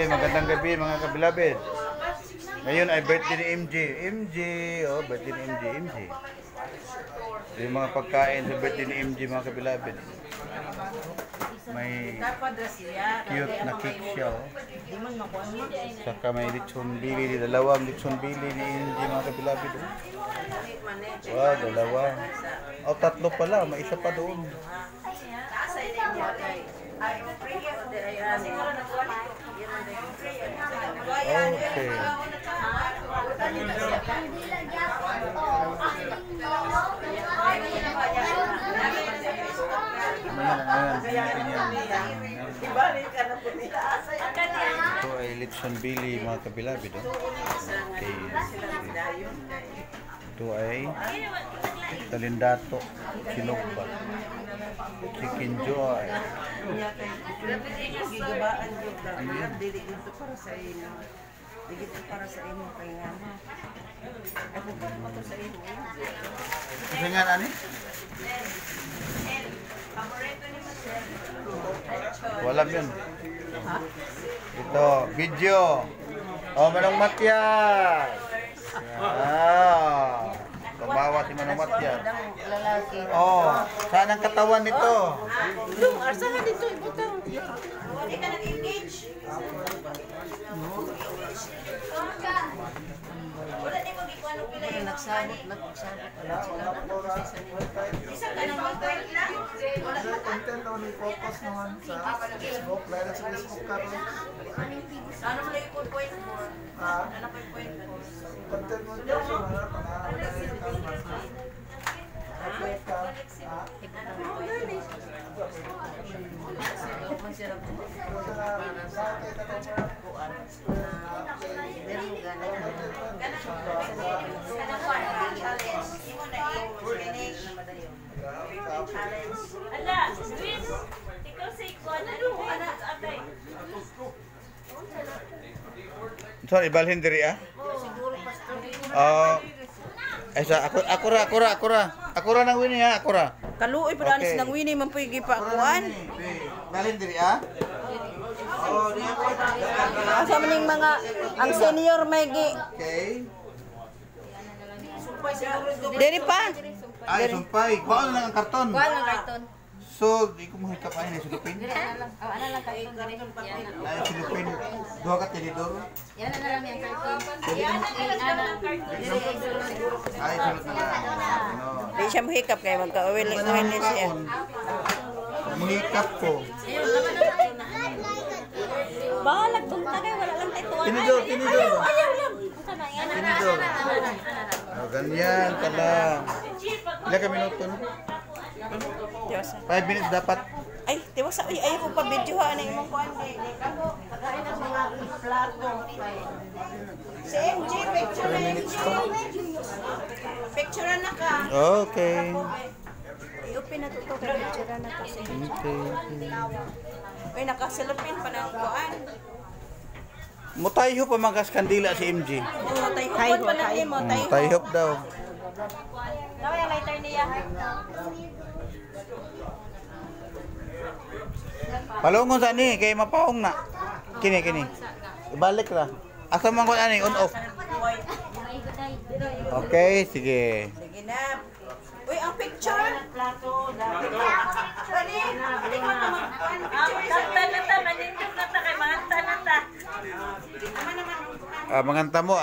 magandang gabi mga kabilabid. Ngayon ay birthday ni MJ. MJ, oh, birthday ni MJ. MJ. Yung mga pagkain sa birthday ni MJ mga kabilabid. May cute na cake siya, oh. Saka may lechon bili, dalawang lechon bili ni MJ mga kabilabid, oh. Wow, dalawa. Oh, tatlo pala, may isa pa doon. Okay. Ito ay lechon bili mga kabilabid, oh. Okay. Ito ay talindato, sinugba, chicken joy. Kasi nga ani? Walang yun. Ito, video. Oh, Manong Matias. Kabawa si Manong Matias. Oh, saan ang katawan nito? Saan dito ibutang? Hindi ka nag-engage. Wala din kung ikuha ng pila yung nagsabot. Isa ka nang mag-point na? Content na focus naman sa Facebook. Lalo sa Facebook karon. Ano mo lang yung point mo? Ano pa yung point mo? Content mo dyan sa mga Ala, Luis, ikaw sa ikuan na doon, atay. Sorry, balhin diri ah. Ako ra nang wini ha, ako ra. Kaluoy pa danis nang wini man puy gipa kuan. Balhin diri ah. Oh, di ako. Asa maning mga ang senior may gi. Okay. Diri pa. Ay, sumpay. Kuha na lang ang karton. Kuha lang karton. So, di ko mahikap ay na silupin. Ano lang karton diri. Ay, silupin. Duha ka tinidor. Yan na lang yung karton. Yan na lang karton. Ay, sulot na lang. Di siya mahikap kay magka-uwili siya. Mahikap ko. Balag tong tagay wala lang tituan. Tinidor. Ayaw lang. Tinidor. Oh, ganyan ka lang. Ilan ka minuto no? 5 minutes dapat. Ay, tiwasa ay ayaw ko pa video ha nang imong kuan di. Si MJ picture na MJ. Picture na ka. Okay. Iupin na tuto kay picture na kasi. Okay. Uy, nakasilupin pa ng kuan. Mutayho pa magas kandila si MJ. Tayo pa na imo, tayo. Tayhop daw. Daw yung lighter niya. Palungon sa ni kay mapahong na. Kini. Ibalik ra. Asa man ko ani on off. Okay, sige. Sige na. Uy, ang picture. Plato, dali. Dali. Kanta na ta, manindog na ta kay mga tanata. Manganta mo.